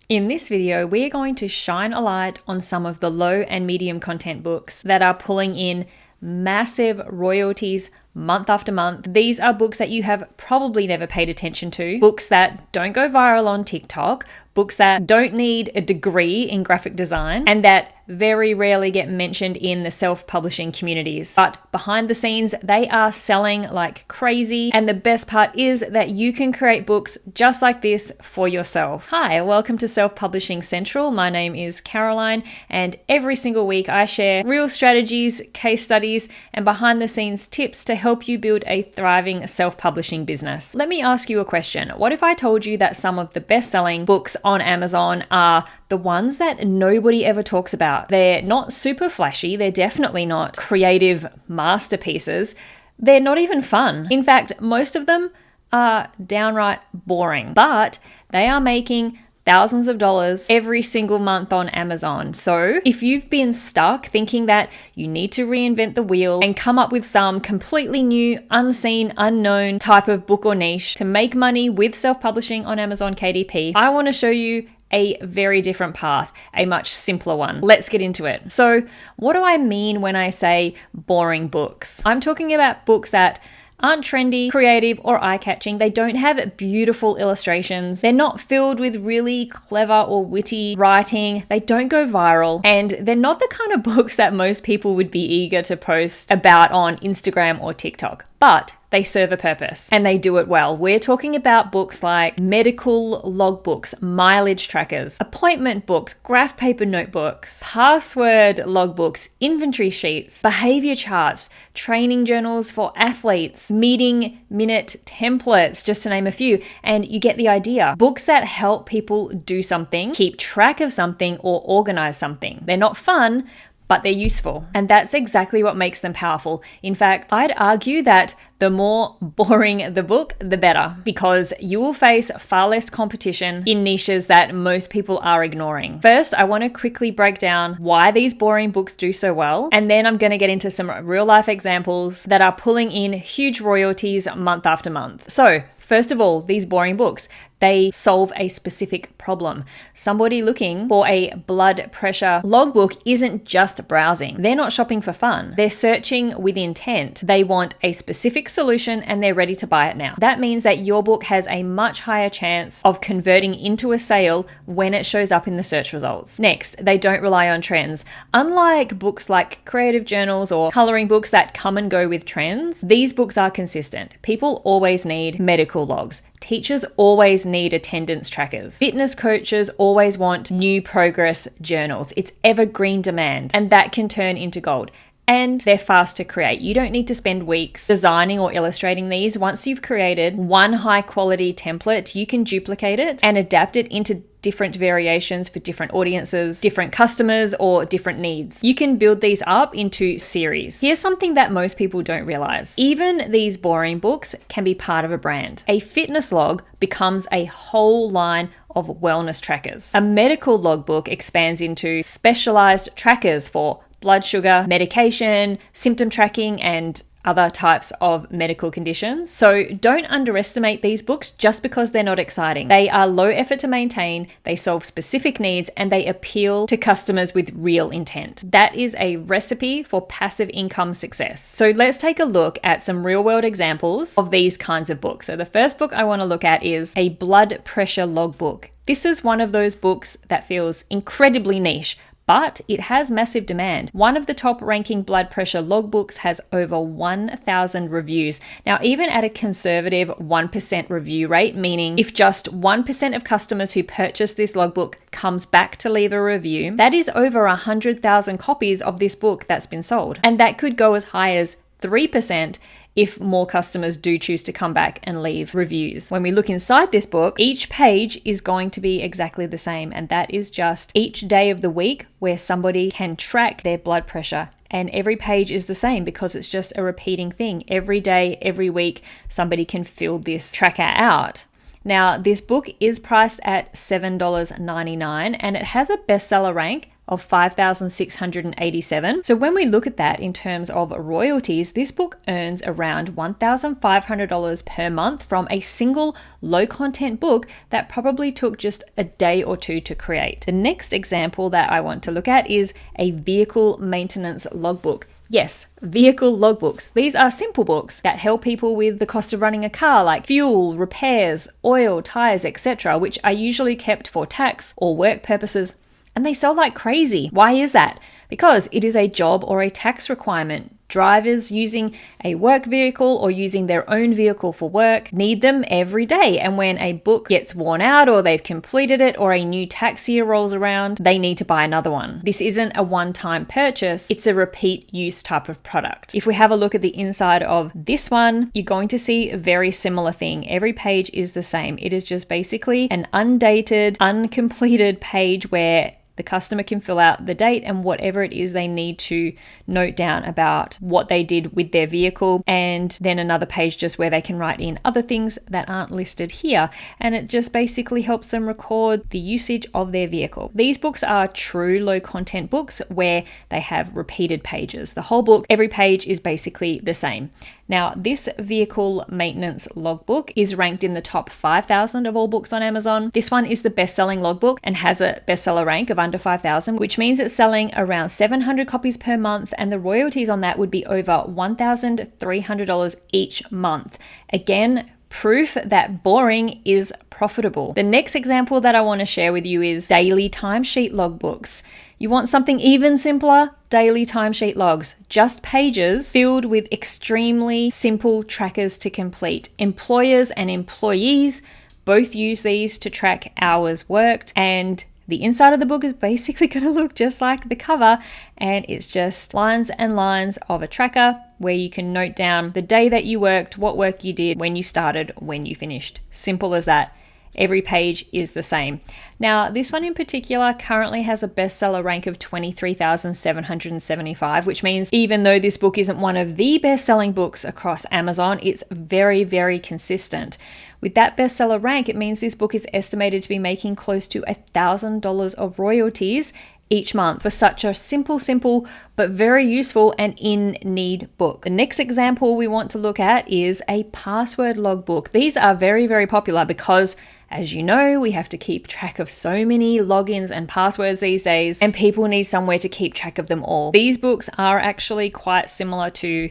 In this video, we are going to shine a light on some of the low and medium content books that are pulling in massive royalties month after month. These are books that you have probably never paid attention to, books that don't go viral on TikTok, books that don't need a degree in graphic design, and that very rarely get mentioned in the self-publishing communities. But behind the scenes, they are selling like crazy. And the best part is that you can create books just like this for yourself. Hi, welcome to Self-Publishing Central. My name is Caroline, and every single week I share real strategies, case studies, and behind the scenes tips to help you build a thriving self-publishing business. Let me ask you a question. What if I told you that some of the best-selling books on Amazon are the ones that nobody ever talks about? They're not super flashy. They're definitely not creative masterpieces. They're not even fun. In fact, most of them are downright boring, but they are making thousands of dollars every single month on Amazon. So if you've been stuck thinking that you need to reinvent the wheel and come up with some completely new, unseen, unknown type of book or niche to make money with self-publishing on Amazon KDP, I want to show you a very different path, a much simpler one. Let's get into it. So what do I mean when I say boring books? I'm talking about books that aren't trendy, creative, or eye-catching. They don't have beautiful illustrations. They're not filled with really clever or witty writing. They don't go viral. And they're not the kind of books that most people would be eager to post about on Instagram or TikTok. But they serve a purpose and they do it well. We're talking about books like medical logbooks, mileage trackers, appointment books, graph paper notebooks, password logbooks, inventory sheets, behavior charts, training journals for athletes, meeting minute templates, just to name a few. And you get the idea. Books that help people do something, keep track of something, or organize something. They're not fun, but they're useful. And that's exactly what makes them powerful. In fact, I'd argue that the more boring the book, the better, because you will face far less competition in niches that most people are ignoring. First, I want to quickly break down why these boring books do so well, and then I'm going to get into some real life examples that are pulling in huge royalties month after month. So, first of all, these boring books, they solve a specific problem. Somebody looking for a blood pressure logbook isn't just browsing. They're not shopping for fun. They're searching with intent. They want a specific solution and they're ready to buy it now. That means that your book has a much higher chance of converting into a sale when it shows up in the search results. Next, they don't rely on trends. Unlike books like creative journals or coloring books that come and go with trends, these books are consistent. People always need medical logs. Teachers always need attendance trackers. Fitness coaches always want new progress journals. It's evergreen demand, and that can turn into gold. And they're fast to create. You don't need to spend weeks designing or illustrating these. Once you've created one high quality template, you can duplicate it and adapt it into different variations for different audiences, different customers, or different needs. You can build these up into series. Here's something that most people don't realize. Even these boring books can be part of a brand. A fitness log becomes a whole line of wellness trackers. A medical logbook expands into specialized trackers for blood sugar, medication, symptom tracking, and other types of medical conditions. So don't underestimate these books just because they're not exciting. They are low effort to maintain, they solve specific needs, and they appeal to customers with real intent. That is a recipe for passive income success. So let's take a look at some real world examples of these kinds of books. So the first book I want to look at is a blood pressure logbook. This is one of those books that feels incredibly niche, but it has massive demand. One of the top ranking blood pressure logbooks has over 1,000 reviews. Now, even at a conservative 1% review rate, meaning if just 1% of customers who purchase this logbook comes back to leave a review, that is over 100,000 copies of this book that's been sold. And that could go as high as 3% if more customers do choose to come back and leave reviews. When we look inside this book, each page is going to be exactly the same, and that is just each day of the week where somebody can track their blood pressure. And every page is the same because it's just a repeating thing. Every day, every week, somebody can fill this tracker out. Now, this book is priced at $7.99 and it has a bestseller rank of $5,687. So when we look at that in terms of royalties, this book earns around $1,500 per month from a single low content book that probably took just a day or two to create. The next example that I want to look at is a vehicle maintenance logbook. Yes, vehicle logbooks. These are simple books that help people with the cost of running a car, like fuel, repairs, oil, tires, etc., which are usually kept for tax or work purposes. And they sell like crazy. Why is that? Because it is a job or a tax requirement. Drivers using a work vehicle or using their own vehicle for work need them every day. And when a book gets worn out or they've completed it or a new tax year rolls around, they need to buy another one. This isn't a one-time purchase. It's a repeat use type of product. If we have a look at the inside of this one, you're going to see a very similar thing. Every page is the same. It is just basically an undated, uncompleted page where the customer can fill out the date and whatever it is they need to note down about what they did with their vehicle, and then another page just where they can write in other things that aren't listed here. And it just basically helps them record the usage of their vehicle. These books are true low content books where they have repeated pages. The whole book, every page is basically the same. Now, this vehicle maintenance logbook is ranked in the top 5,000 of all books on Amazon. This one is the best-selling logbook and has a bestseller rank of under 5,000, which means it's selling around 700 copies per month, and the royalties on that would be over $1,300 each month. Again, proof that boring is profitable. The next example that I want to share with you is daily timesheet logbooks. You want something even simpler? Daily timesheet logs, just pages filled with extremely simple trackers to complete. Employers and employees both use these to track hours worked, and the inside of the book is basically going to look just like the cover, and it's just lines and lines of a tracker where you can note down the day that you worked, what work you did, when you started, when you finished. Simple as that. Every page is the same. Now, this one in particular currently has a bestseller rank of 23,775, which means even though this book isn't one of the best-selling books across Amazon, it's very, very consistent. With that bestseller rank, it means this book is estimated to be making close to $1,000 of royalties each month for such a simple, but very useful and in-need book. The next example we want to look at is a password logbook. These are very, very popular because, as you know, we have to keep track of so many logins and passwords these days, and people need somewhere to keep track of them all. These books are actually quite similar to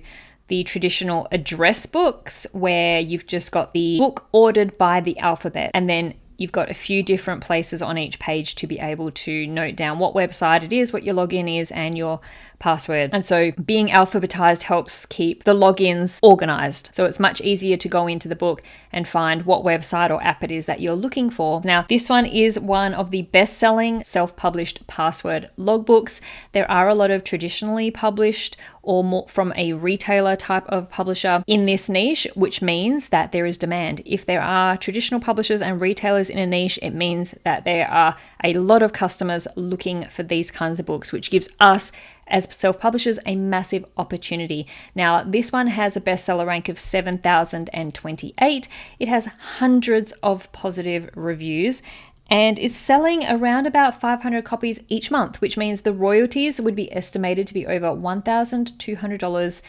the traditional address books, where you've just got the book ordered by the alphabet, and then you've got a few different places on each page to be able to note down what website it is, what your login is, and your password. And so being alphabetized helps keep the logins organized. So it's much easier to go into the book and find what website or app it is that you're looking for. Now, this one is one of the best-selling self-published password logbooks. There are a lot of traditionally published or more from a retailer type of publisher in this niche, which means that there is demand. If there are traditional publishers and retailers in a niche, it means that there are a lot of customers looking for these kinds of books, which gives us as self-publishers a massive opportunity. Now, this one has a bestseller rank of 7,028. It has hundreds of positive reviews, and it's selling around about 500 copies each month, which means the royalties would be estimated to be over $1,200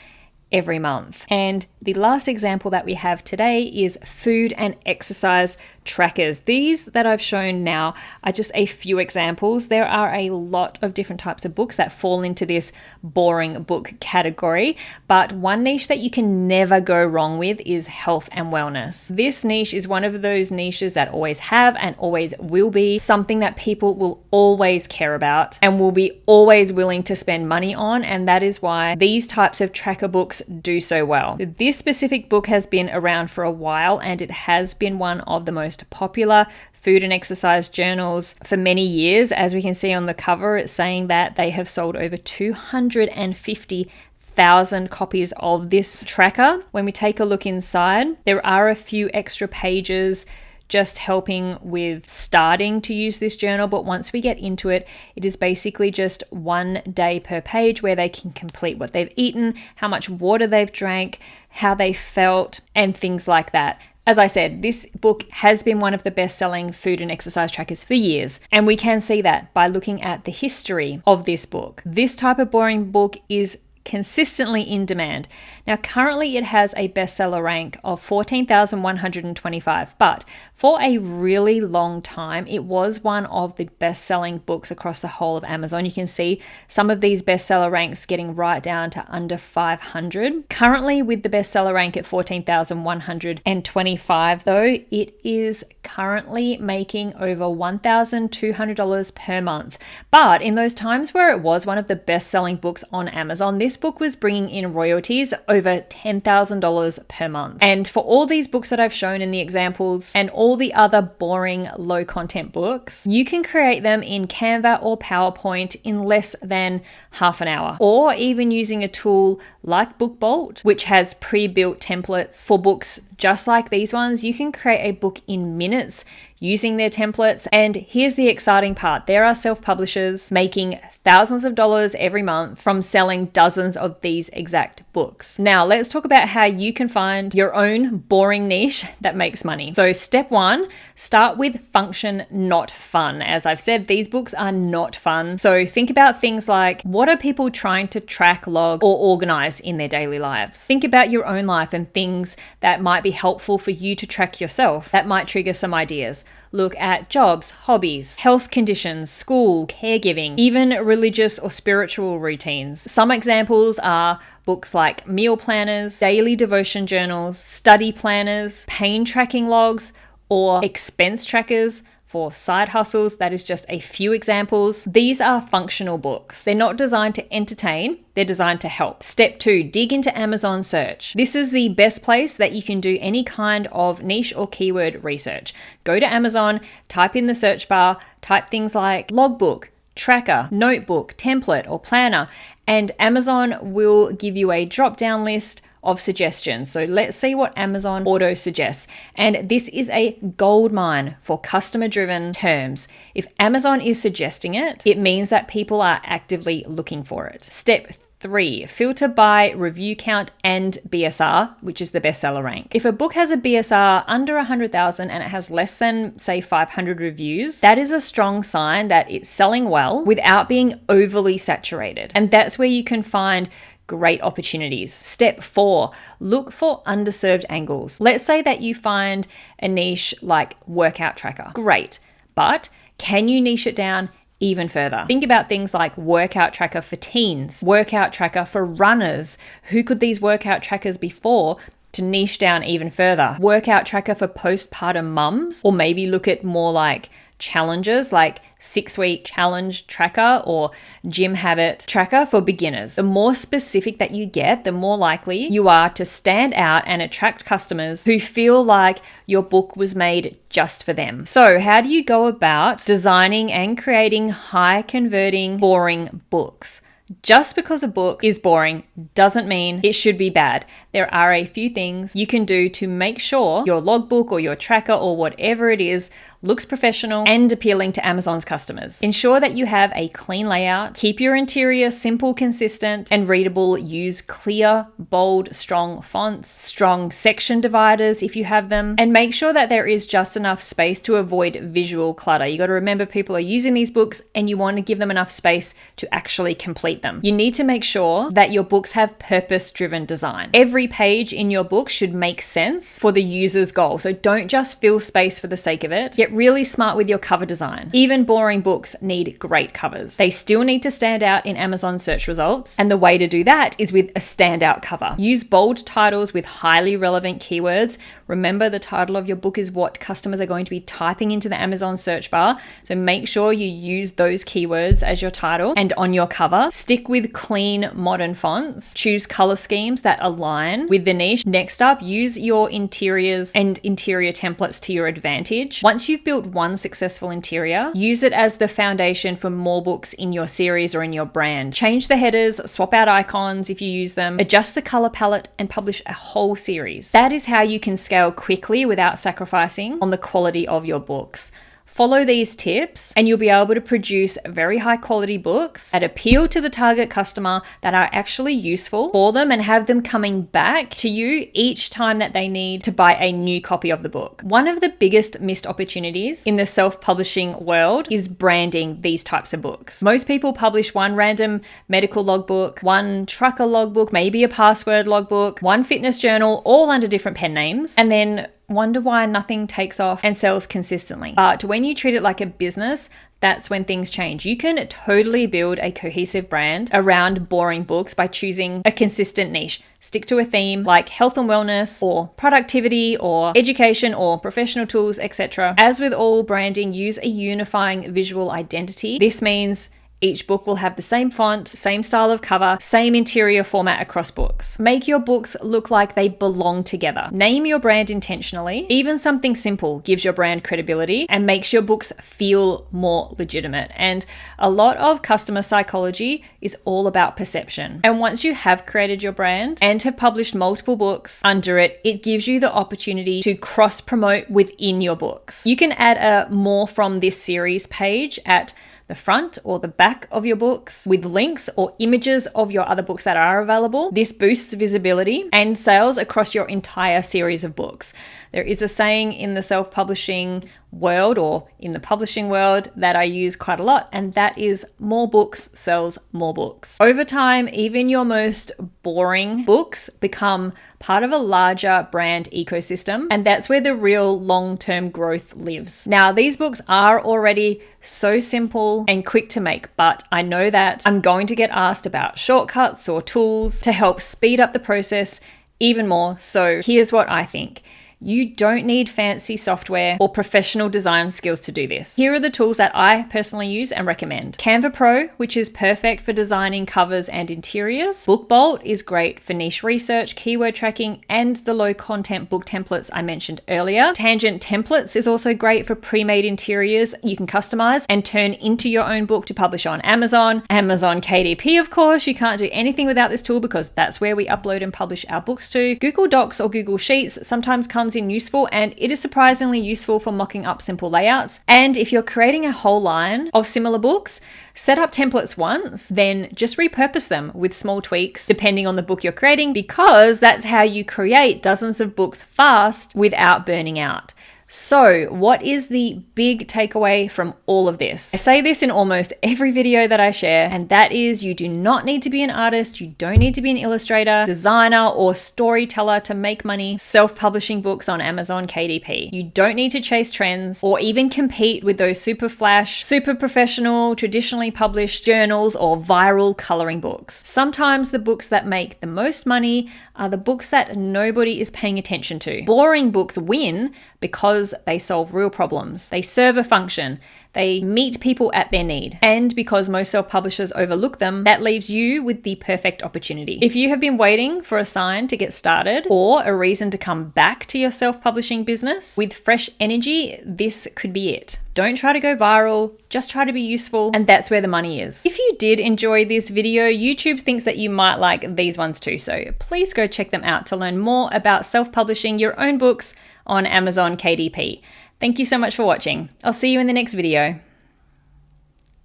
every month. And the last example that we have today is food and exercise trackers. These that I've shown now are just a few examples. There are a lot of different types of books that fall into this boring book category, but one niche that you can never go wrong with is health and wellness. This niche is one of those niches that always have and always will be something that people will always care about and will be always willing to spend money on, and that is why these types of tracker books do so well. This specific book has been around for a while, and it has been one of the most popular food and exercise journals for many years. As we can see on the cover, it's saying that they have sold over 250,000 copies of this tracker. When we take a look inside, there are a few extra pages just helping with starting to use this journal, but once we get into it, it is basically just 1 day per page where they can complete what they've eaten, how much water they've drank, how they felt, and things like that. As I said, this book has been one of the best-selling food and exercise trackers for years, and we can see that by looking at the history of this book. This type of boring book is consistently in demand. Now, currently it has a bestseller rank of 14,125, but for a really long time, it was one of the best-selling books across the whole of Amazon. You can see some of these bestseller ranks getting right down to under 500. Currently, with the bestseller rank at 14,125, though, it is currently making over $1,200 per month. But in those times where it was one of the best-selling books on Amazon, this book was bringing in royalties over $10,000 per month. And for all these books that I've shown in the examples and all the other boring low content books, you can create them in Canva or PowerPoint in less than half an hour, or even using a tool like BookBolt, which has pre-built templates for books just like these ones. You can create a book in minutes using their templates. And here's the exciting part. There are self-publishers making thousands of dollars every month from selling dozens of these exact books. Now, let's talk about how you can find your own boring niche that makes money. So step one, start with function, not fun. As I've said, these books are not fun. So think about things like, what are people trying to track, log, or organize in their daily lives? Think about your own life and things that might be helpful for you to track yourself. That might trigger some ideas. Look at jobs, hobbies, health conditions, school, caregiving, even religious or spiritual routines. Some examples are books like meal planners, daily devotion journals, study planners, pain tracking logs, or expense trackers for side hustles. That is just a few examples. These are functional books. They're not designed to entertain, they're designed to help. Step two, dig into Amazon search. This is the best place that you can do any kind of niche or keyword research. Go to Amazon, type in the search bar, type things like logbook, tracker, notebook, template, or planner, and Amazon will give you a drop-down list of suggestions. So let's see what Amazon auto suggests. And this is a gold mine for customer-driven terms. If Amazon is suggesting it, it means that people are actively looking for it. Step 3, filter by review count and BSR, which is the bestseller rank. If a book has a BSR under 100,000 and it has less than, say, 500 reviews, that is a strong sign that it's selling well without being overly saturated. And that's where you can find great opportunities. Step 4, look for underserved angles. Let's say that you find a niche like workout tracker. Great, but can you niche it down even further? Think about things like workout tracker for teens, workout tracker for runners. Who could these workout trackers be for? To niche down even further. Workout tracker for postpartum mums, or maybe look at more like challenges like 6-week challenge tracker or gym habit tracker for beginners. The more specific that you get, the more likely you are to stand out and attract customers who feel like your book was made just for them. So how do you go about designing and creating high converting, boring books? Just because a book is boring doesn't mean it should be bad. There are a few things you can do to make sure your logbook or your tracker or whatever it is looks professional and appealing to Amazon's customers. Ensure that you have a clean layout. Keep your interior simple, consistent, and readable. Use clear, bold, strong fonts, strong section dividers if you have them, and make sure that there is just enough space to avoid visual clutter. You got to remember, people are using these books and you want to give them enough space to actually complete them. You need to make sure that your books have purpose-driven design. Every page in your book should make sense for the user's goal. So don't just fill space for the sake of it. Get really smart with your cover design. Even boring books need great covers. They still need to stand out in Amazon search results, and the way to do that is with a standout cover. Use bold titles with highly relevant keywords. Remember, the title of your book is what customers are going to be typing into the Amazon search bar, so make sure you use those keywords as your title and on your cover. Stick with clean, modern fonts. Choose color schemes that align with the niche. Next up, use your interiors and interior templates to your advantage. Once you've built one successful interior, use it as the foundation for more books in your series or in your brand. Change the headers, swap out icons if you use them, adjust the color palette, and publish a whole series. That is how you can scale quickly without sacrificing on the quality of your books. Follow these tips and you'll be able to produce very high quality books that appeal to the target customer, that are actually useful for them, and have them coming back to you each time that they need to buy a new copy of the book. One of the biggest missed opportunities in the self-publishing world is branding these types of books. Most people publish one random medical logbook, one trucker logbook, maybe a password logbook, one fitness journal, all under different pen names, and then wonder why nothing takes off and sells consistently. But when you treat it like a business, that's when things change. You can totally build a cohesive brand around boring books by choosing a consistent niche. Stick to a theme like health and wellness, or productivity, or education, or professional tools, etc. As with all branding, use a unifying visual identity. This means each book will have the same font, same style of cover, same interior format across books. Make your books look like they belong together. Name your brand intentionally. Even something simple gives your brand credibility and makes your books feel more legitimate. And a lot of customer psychology is all about perception. And once you have created your brand and have published multiple books under it, it gives you the opportunity to cross-promote within your books. You can add a more from this series page at the front or the back of your books with links or images of your other books that are available. This boosts visibility and sales across your entire series of books. There is a saying in the self-publishing world, or in the publishing world, that I use quite a lot, and that is more books sells more books. Over time, even your most boring books become part of a larger brand ecosystem, and that's where the real long-term growth lives. Now, these books are already so simple and quick to make, but I know that I'm going to get asked about shortcuts or tools to help speed up the process even more. So here's what I think. You don't need fancy software or professional design skills to do this. Here are the tools that I personally use and recommend. Canva Pro, which is perfect for designing covers and interiors. BookBolt is great for niche research, keyword tracking, and the low content book templates I mentioned earlier. Tangent Templates is also great for pre-made interiors you can customize and turn into your own book to publish on Amazon. Amazon KDP, of course. You can't do anything without this tool because that's where we upload and publish our books to. Google Docs or Google Sheets sometimes comes in useful, and it is surprisingly useful for mocking up simple layouts. And if you're creating a whole line of similar books, set up templates once, then just repurpose them with small tweaks depending on the book you're creating, because that's how you create dozens of books fast without burning out. So what is the big takeaway from all of this? I say this in almost every video that I share, and that is you do not need to be an artist, you don't need to be an illustrator, designer, or storyteller to make money self-publishing books on Amazon KDP. You don't need to chase trends or even compete with those super flash, super professional, traditionally published journals or viral coloring books. Sometimes the books that make the most money are the books that nobody is paying attention to. Boring books win because they solve real problems. They serve a function. They meet people at their need. And because most self-publishers overlook them, that leaves you with the perfect opportunity. If you have been waiting for a sign to get started or a reason to come back to your self-publishing business with fresh energy, this could be it. Don't try to go viral, just try to be useful, and that's where the money is. If you did enjoy this video, YouTube thinks that you might like these ones too, so please go check them out to learn more about self-publishing your own books on Amazon KDP. Thank you so much for watching. I'll see you in the next video.